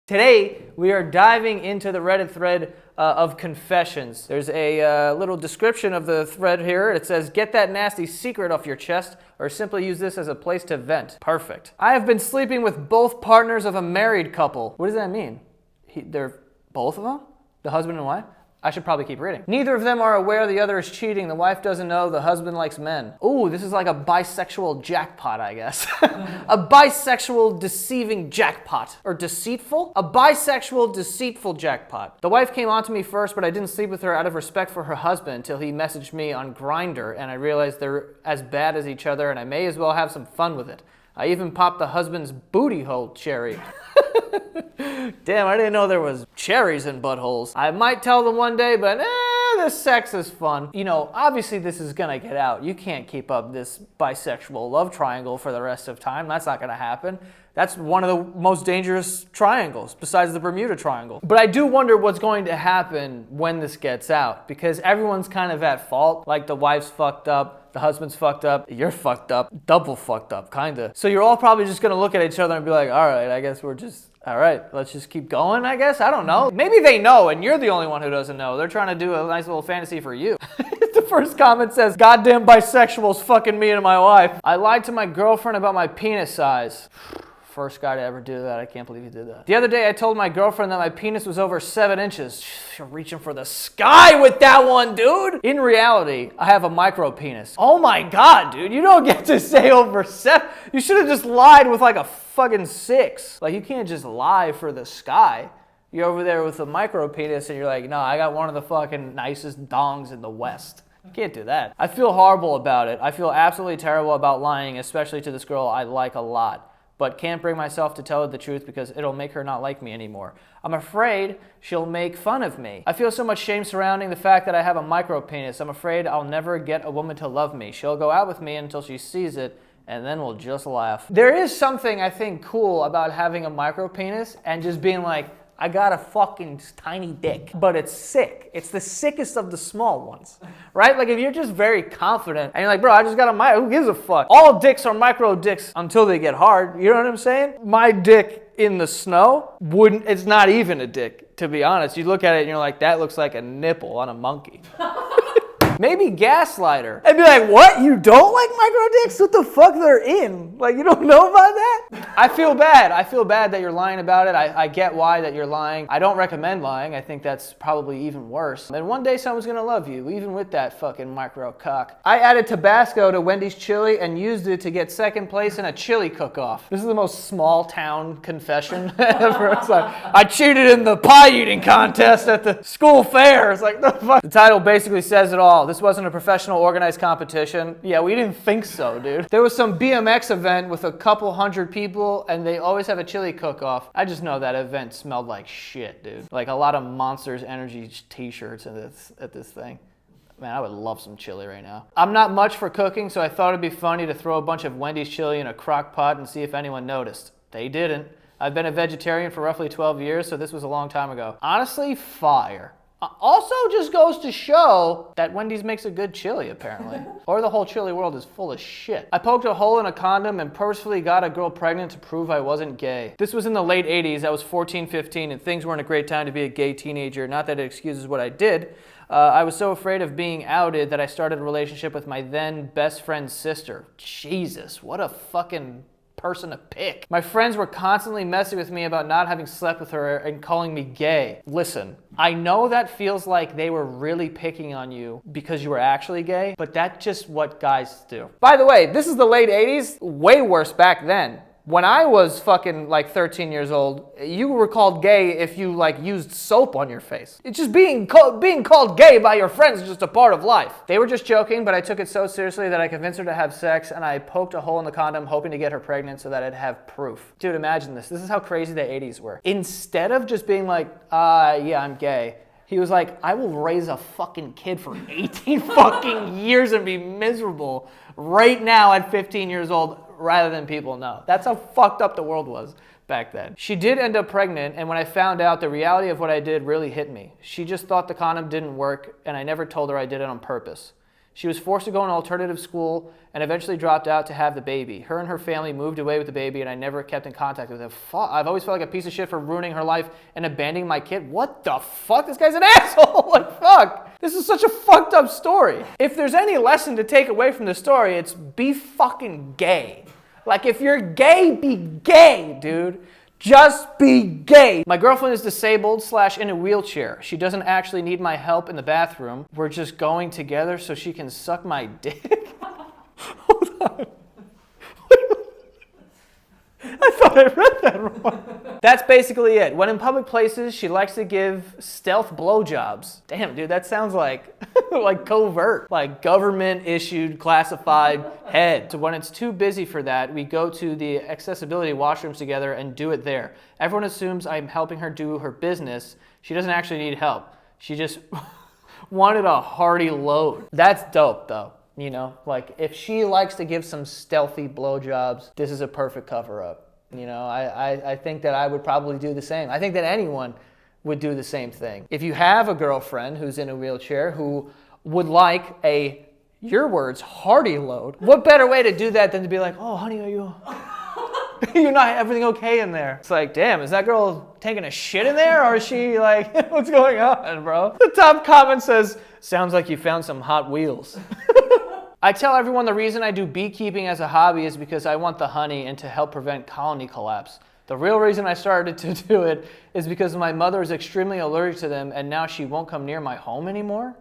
Today, we are diving into the Reddit thread of confessions. There's a little description of the thread here. It says, get that nasty secret off your chest, or simply use this as a place to vent. Perfect. I have been sleeping with both partners of a married couple. What does that mean? They're both of them? The husband and wife? I should probably keep reading. Neither of them are aware the other is cheating. The wife doesn't know. The husband likes men. Ooh, this is like a bisexual jackpot, I guess. A bisexual deceiving jackpot. Or deceitful? A bisexual deceitful jackpot. The wife came on to me first, but I didn't sleep with her out of respect for her husband until he messaged me on Grindr, and I realized they're as bad as each other, and I may as well have some fun with it. I even popped the husband's booty hole cherry. Damn, I didn't know there was cherries in buttholes. I might tell them one day, but this sex is fun. You know, obviously this is gonna get out. You can't keep up this bisexual love triangle for the rest of time. That's not gonna happen. That's one of the most dangerous triangles, besides the Bermuda Triangle. But I do wonder what's going to happen when this gets out, because everyone's kind of at fault. Like, the wife's fucked up, the husband's fucked up, you're fucked up, double fucked up, kinda. So you're all probably just gonna look at each other and be like, all right, I guess we're just, all right, let's just keep going, I guess? I don't know. Maybe they know and you're the only one who doesn't know. They're trying to do a nice little fantasy for you. The first comment says, goddamn bisexuals fucking me and my wife. I lied to my girlfriend about my penis size. First guy to ever do that. I can't believe he did that. The other day I told my girlfriend that my penis was over 7 inches. You're reaching for the sky with that one, dude. In reality, I have a micro penis. Oh my God, dude. You don't get to say over 7. You should have just lied with like a fucking 6. Like, you can't just lie for the sky. You're over there with a micro penis and you're like, no, I got one of the fucking nicest dongs in the West. You can't do that. I feel horrible about it. I feel absolutely terrible about lying, especially to this girl I like a lot, but can't bring myself to tell her the truth because it'll make her not like me anymore. I'm afraid she'll make fun of me. I feel so much shame surrounding the fact that I have a micro penis. I'm afraid I'll never get a woman to love me. She'll go out with me until she sees it, and then we'll just laugh. There is something, I think, cool about having a micro penis and just being like, I got a fucking tiny dick, but it's sick. It's the sickest of the small ones, right? Like, if you're just very confident and you're like, bro, I just got a micro, who gives a fuck? All dicks are micro dicks until they get hard. You know what I'm saying? My dick in the snow it's not even a dick, to be honest. You look at it and you're like, that looks like a nipple on a monkey. Maybe gaslighter. I'd be like, what? You don't like micro dicks? What the fuck? They're in. Like, you don't know about that? I feel bad. I feel bad that you're lying about it. I get why that you're lying. I don't recommend lying. I think that's probably even worse. And one day someone's gonna love you, even with that fucking micro cock. I added Tabasco to Wendy's chili and used it to get second place in a chili cook-off. This is the most small town confession ever. It's like, I cheated in the pie eating contest at the school fair. It's like, the fuck? The title basically says it all. This wasn't a professional organized competition. Yeah, we didn't think so, dude. There was some BMX event with a couple hundred people, and they always have a chili cook-off. I just know that event smelled like shit, dude. Like a lot of Monsters Energy t-shirts at this thing. Man, I would love some chili right now. I'm not much for cooking, so I thought it'd be funny to throw a bunch of Wendy's chili in a crock pot and see if anyone noticed. They didn't. I've been a vegetarian for roughly 12 years, so this was a long time ago. Honestly, fire. Also just goes to show that Wendy's makes a good chili, apparently. Or the whole chili world is full of shit. I poked a hole in a condom and purposefully got a girl pregnant to prove I wasn't gay. This was in the late 80s. I was 14, 15, and things weren't a great time to be a gay teenager. Not that it excuses what I did. I was so afraid of being outed that I started a relationship with my then best friend's sister. Jesus, what a fucking person to pick. My friends were constantly messing with me about not having slept with her and calling me gay. Listen, I know that feels like they were really picking on you because you were actually gay, but that's just what guys do. By the way, this is the late 80s, way worse back then. When I was fucking like 13 years old, you were called gay if you like used soap on your face. It's just being called gay by your friends is just a part of life. They were just joking, but I took it so seriously that I convinced her to have sex, and I poked a hole in the condom hoping to get her pregnant so that I'd have proof. Dude, imagine this. This is how crazy the 80s were. Instead of just being like, yeah, I'm gay, he was like, I will raise a fucking kid for 18 fucking years and be miserable right now at 15 years old rather than people know. That's how fucked up the world was back then. She did end up pregnant, and when I found out, the reality of what I did really hit me. She just thought the condom didn't work, and I never told her I did it on purpose. She was forced to go in an alternative school and eventually dropped out to have the baby. Her and her family moved away with the baby, and I never kept in contact with her. I've always felt like a piece of shit for ruining her life and abandoning my kid. What the fuck? This guy's an asshole. Like, fuck. This is such a fucked up story. If there's any lesson to take away from the story, it's be fucking gay. Like, if you're gay, be gay, dude. Just be gay. My girlfriend is disabled / in a wheelchair. She doesn't actually need my help in the bathroom. We're just going together so she can suck my dick. Hold on. I thought I read that wrong. That's basically it. When in public places, she likes to give stealth blowjobs. Damn, dude, that sounds like like covert, like government-issued classified head. So when it's too busy for that, we go to the accessibility washrooms together and do it there. Everyone assumes I'm helping her do her business. She doesn't actually need help. She just wanted a hearty load. That's dope, though. You know, like if she likes to give some stealthy blowjobs, this is a perfect cover-up. You know, I think that I would probably do the same. I think that anyone would do the same thing. If you have a girlfriend who's in a wheelchair who would like a, your words, hearty load, what better way to do that than to be like, oh, honey, are you... You're not everything okay in there? It's like, damn, is that girl taking a shit in there, or is she like, what's going on, bro? The top comment says, sounds like you found some Hot Wheels. I tell everyone the reason I do beekeeping as a hobby is because I want the honey and to help prevent colony collapse. The real reason I started to do it is because my mother is extremely allergic to them, and now she won't come near my home anymore.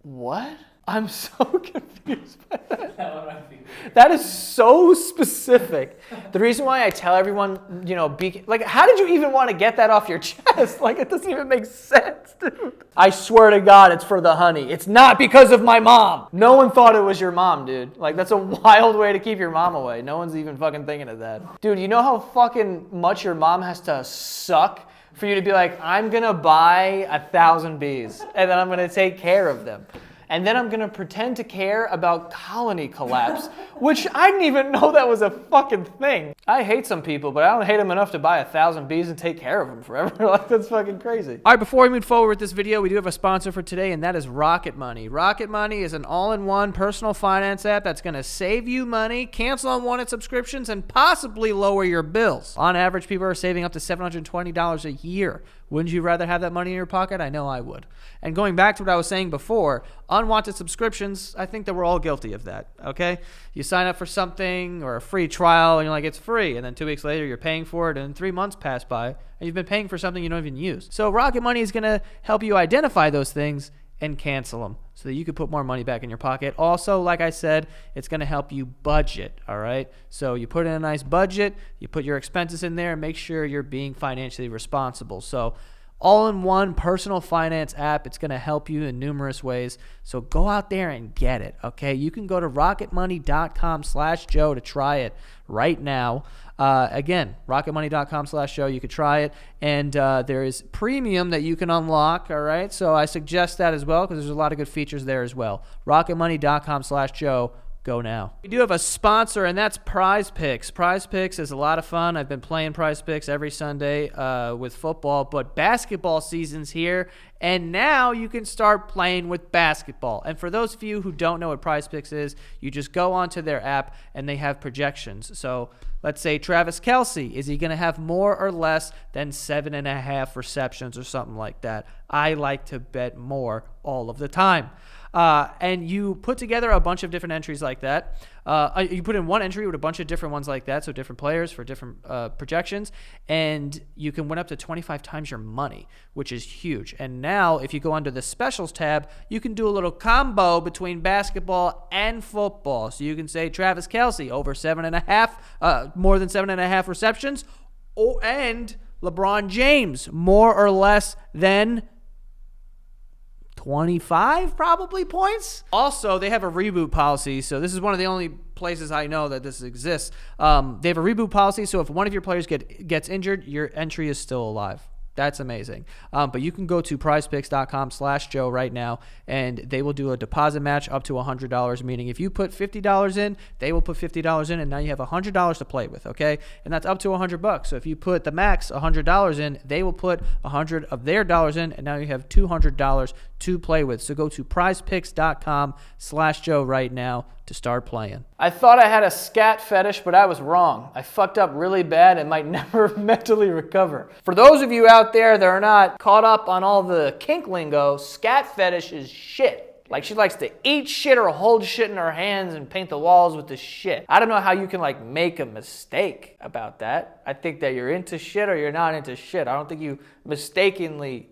What? I'm so confused by that. That is so specific. The reason why I tell everyone, you know, like, how did you even want to get that off your chest? Like, it doesn't even make sense, dude. I swear to God, it's for the honey. It's not because of my mom. No one thought it was your mom, dude. Like, that's a wild way to keep your mom away. No one's even fucking thinking of that. Dude, you know how fucking much your mom has to suck for you to be like, I'm gonna buy 1,000 bees, and then I'm gonna take care of them. And then I'm gonna pretend to care about colony collapse, which I didn't even know that was a fucking thing. I hate some people, but I don't hate them enough to buy 1,000 bees and take care of them forever. Like, that's fucking crazy. All right, before we move forward with this video, we do have a sponsor for today, and that is Rocket Money. Rocket Money is an all-in-one personal finance app that's gonna save you money, cancel unwanted subscriptions, and possibly lower your bills. On average, people are saving up to $720 a year. Wouldn't you rather have that money in your pocket? I know I would. And going back to what I was saying before, unwanted subscriptions, I think that we're all guilty of that, okay? You sign up for something or a free trial, and you're like, it's free. And then 2 weeks later, you're paying for it, and 3 months pass by, and you've been paying for something you don't even use. So Rocket Money is going to help you identify those things and cancel them so that you can put more money back in your pocket. Also, like I said, it's going to help you budget, all right? So you put in a nice budget, you put your expenses in there, and make sure you're being financially responsible. So all-in-one personal finance app. It's going to help you in numerous ways. So go out there and get it, okay? You can go to rocketmoney.com/Joe to try it right now. Again, rocketmoney.com/Joe. You could try it. And there is premium that you can unlock, all right? So I suggest that as well because there's a lot of good features there as well. rocketmoney.com/Joe. Go now. We do have a sponsor, and that's Prize Picks. Prize Picks is a lot of fun. I've been playing Prize Picks every Sunday with football, but basketball season's here, and now you can start playing with basketball. And for those of you who don't know what Prize Picks is, you just go onto their app, and they have projections. So let's say Travis Kelce, is he going to have more or less than 7.5 receptions or something like that? I like to bet more all of the time. And you put together a bunch of different entries like that. You put in one entry with a bunch of different ones like that, so different players for different projections, and you can win up to 25 times your money, which is huge. And now, if you go under the specials tab, you can do a little combo between basketball and football. So you can say Travis Kelce over 7.5, more than 7.5 receptions, and LeBron James more or less than 25 probably points. Also, they have a reboot policy. So this is one of the only places I know that this exists. They have a reboot policy. So if one of your players gets injured, your entry is still alive. That's amazing. But you can go to prizepicks.com/Joe right now, and they will do a deposit match up to $100, meaning if you put $50 in, they will put $50 in, and now you have $100 to play with, okay? And that's up to $100. So if you put the max $100 in, they will put $100 of their dollars in, and now you have $200 to play with. So go to prizepicks.com/Joe right now to start playing. I thought I had a scat fetish, but I was wrong. I fucked up really bad and might never mentally recover. For those of you out there that are not caught up on all the kink lingo, scat fetish is shit. Like, she likes to eat shit or hold shit in her hands and paint the walls with the shit. I don't know how you can, like, make a mistake about that. I think that you're into shit or you're not into shit. I don't think you mistakenly,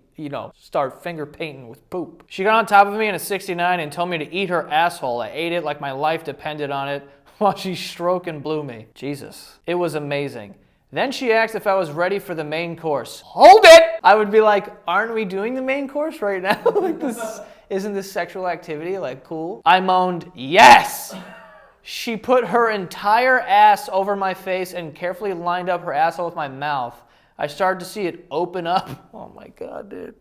start finger painting with poop. She got on top of me in a 69 and told me to eat her asshole. I ate it like my life depended on it while she stroked and blew me. Jesus. It was amazing. Then she asked if I was ready for the main course. Hold it! I would be like, aren't we doing the main course right now? Like, this, isn't this sexual activity, like, cool? I moaned, yes! She put her entire ass over my face and carefully lined up her asshole with my mouth. I started to see it open up. Oh my God, dude.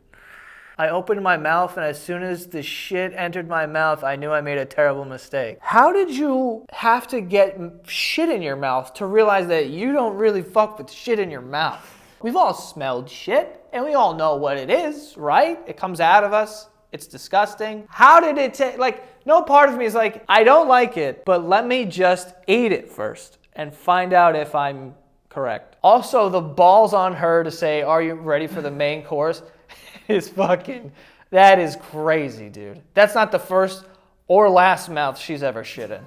I opened my mouth, and as soon as the shit entered my mouth, I knew I made a terrible mistake. How did you have to get shit in your mouth to realize that you don't really fuck with shit in your mouth? We've all smelled shit, and we all know what it is, right? It comes out of us. It's disgusting. How did it take, no part of me is like, I don't like it, but let me just eat it first and find out if I'm correct. Also, the balls on her to say, are you ready for the main course? That is crazy, dude. That's not the first or last mouth she's ever shit in.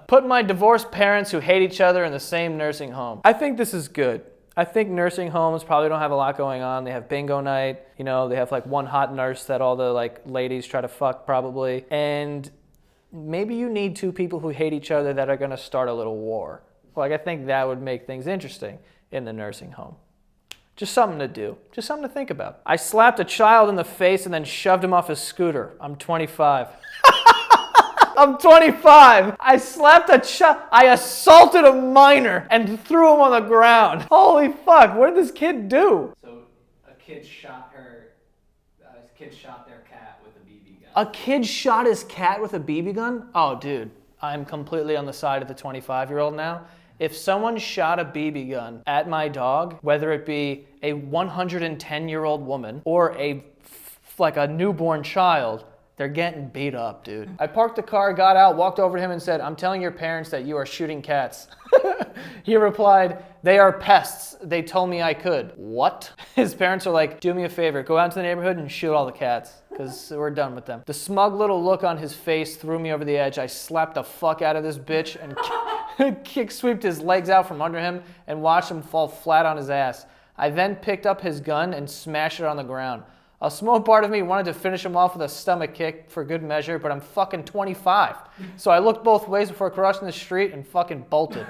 Put my divorced parents who hate each other in the same nursing home. I think this is good. I think nursing homes probably don't have a lot going on. They have bingo night. They have like one hot nurse that all the ladies try to fuck probably. And maybe you need two people who hate each other that are going to start a little war. I think that would make things interesting in the nursing home. Just something to do. Just something to think about. I slapped a child in the face and then shoved him off his scooter. I'm 25. I'm 25. I slapped a child. I assaulted a minor and threw him on the ground. Holy fuck, what did this kid do? So a kid shot their cat with a BB gun. A kid shot his cat with a BB gun? Oh, dude, I'm completely on the side of the 25-year-old now. If someone shot a BB gun at my dog, whether it be a 110-year-old woman or a newborn child, they're getting beat up, dude. I parked the car, got out, walked over to him and said, I'm telling your parents that you are shooting cats. He replied, they are pests. They told me I could. What? His parents are like, do me a favor, go out to the neighborhood and shoot all the cats, because we're done with them. The smug little look on his face threw me over the edge. I slapped the fuck out of this bitch and kick-sweeped his legs out from under him and watched him fall flat on his ass. I then picked up his gun and smashed it on the ground. A small part of me wanted to finish him off with a stomach kick for good measure, but I'm fucking 25. So I looked both ways before crossing the street and fucking bolted.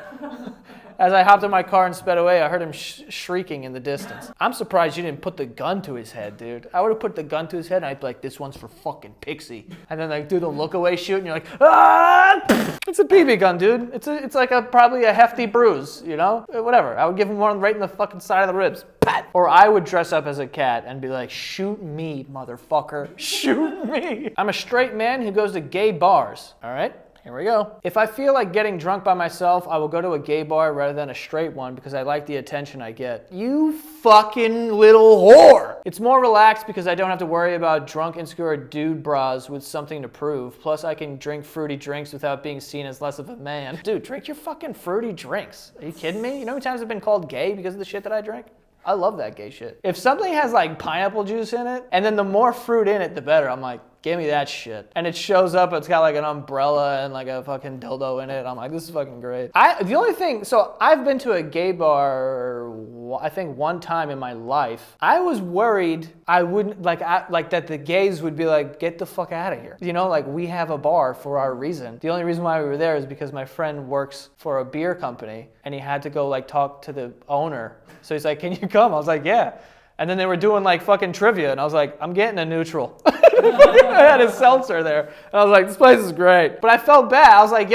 As I hopped in my car and sped away, I heard him shrieking in the distance. I'm surprised you didn't put the gun to his head, dude. I would have put the gun to his head and I'd be like, this one's for fucking Pixie. And then do the look away shoot and you're like, ah! It's a BB gun, dude. It's like probably a hefty bruise, Whatever. I would give him one right in the fucking side of the ribs. Pat. Or I would dress up as a cat and be like, shoot me, motherfucker. Shoot me. I'm a straight man who goes to gay bars, all right? Here we go. If I feel like getting drunk by myself, I will go to a gay bar rather than a straight one because I like the attention I get. You fucking little whore! It's more relaxed because I don't have to worry about drunk, insecure dude bras with something to prove. Plus, I can drink fruity drinks without being seen as less of a man. Dude, drink your fucking fruity drinks. Are you kidding me? You know how many times I've been called gay because of the shit that I drink? I love that gay shit. If something has pineapple juice in it, and then the more fruit in it, the better. I'm like, give me that shit. And it shows up, it's got an umbrella and a fucking dildo in it. I'm like, this is fucking great. So I've been to a gay bar, I think one time in my life. I was worried I wouldn't, that the gays would be like, get the fuck out of here. We have a bar for our reason. The only reason why we were there is because my friend works for a beer company and he had to go talk to the owner. So he's like, can you come? I was like, yeah. And then they were doing fucking trivia and I was like, I'm getting a neutral. I had a seltzer there. And I was like, this place is great. But I felt bad. I was like,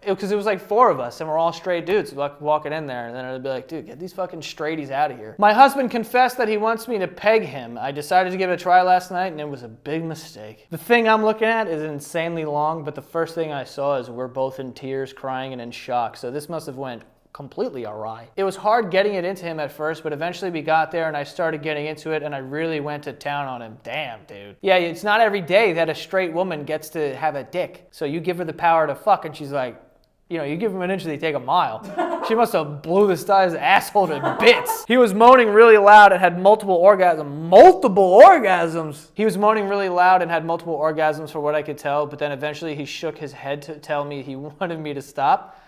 because it was like 4 of us and we're all straight dudes walking in there, and then I'd be like, dude, get these fucking straighties out of here. My husband confessed that he wants me to peg him. I decided to give it a try last night and it was a big mistake. The thing I'm looking at is insanely long, but the first thing I saw is we're both in tears, crying, and in shock. So this must have went completely awry. It was hard getting it into him at first, but eventually we got there and I started getting into it and I really went to town on him. Damn, dude. Yeah, it's not every day that a straight woman gets to have a dick. So you give her the power to fuck and she's like, you know, you give him an inch, they take a mile. She must have blew this guy's asshole to bits. He was moaning really loud and had multiple orgasms. Multiple orgasms! He was moaning really loud and had multiple orgasms for what I could tell, but then eventually he shook his head to tell me he wanted me to stop.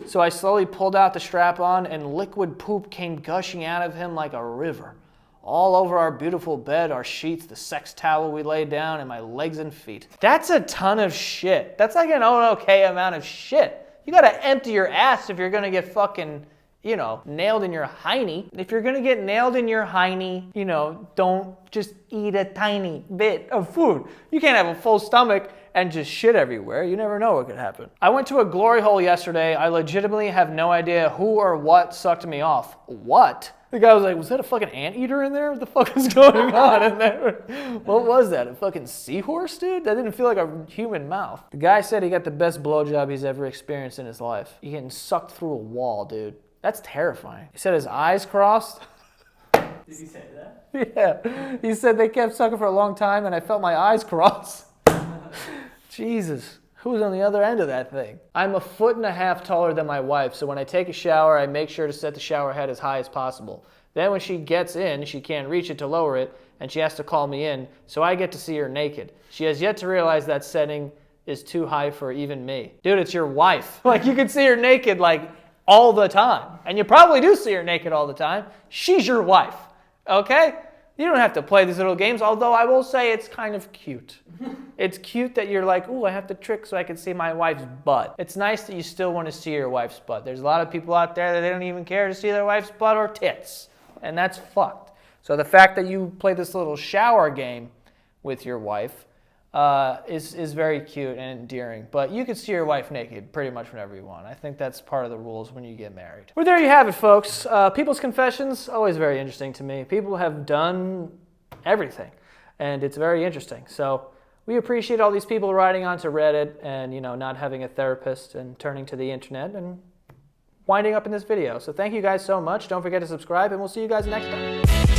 So I slowly pulled out the strap-on and liquid poop came gushing out of him like a river. All over our beautiful bed, our sheets, the sex towel we laid down, and my legs and feet. That's a ton of shit. That's like an okay amount of shit. You gotta empty your ass if you're gonna get fucking, you know, nailed in your hiney. If you're gonna get nailed in your hiney, you know, don't just eat a tiny bit of food. You can't have a full stomach and just shit everywhere. You never know what could happen. I went to a glory hole yesterday. I legitimately have no idea who or what sucked me off. What? The guy was like, was that a fucking anteater in there? What the fuck is going on in there? What was that? A fucking seahorse, dude? That didn't feel like a human mouth. The guy said he got the best blowjob he's ever experienced in his life. He getting sucked through a wall, dude. That's terrifying. He said his eyes crossed. Did he say that? Yeah. He said they kept sucking for a long time and I felt my eyes cross. Jesus. Who's on the other end of that thing? I'm 1.5 feet taller than my wife, so when I take a shower, I make sure to set the shower head as high as possible. Then when she gets in, she can't reach it to lower it, and she has to call me in, so I get to see her naked. She has yet to realize that setting is too high for even me. Dude, it's your wife. Like, you can see her naked, like, all the time. And you probably do see her naked all the time. She's your wife, okay? You don't have to play these little games, although I will say it's kind of cute. It's cute that you're like, ooh, I have to trick so I can see my wife's butt. It's nice that you still want to see your wife's butt. There's a lot of people out there that they don't even care to see their wife's butt or tits, and that's fucked. So the fact that you play this little shower game with your wife is very cute and endearing. But you can see your wife naked pretty much whenever you want. I think that's part of the rules when you get married. Well, there you have it, folks. People's confessions, always very interesting to me. People have done everything, and it's very interesting. So we appreciate all these people writing onto Reddit and, you know, not having a therapist and turning to the internet and winding up in this video. So thank you guys so much. Don't forget to subscribe, and we'll see you guys next time.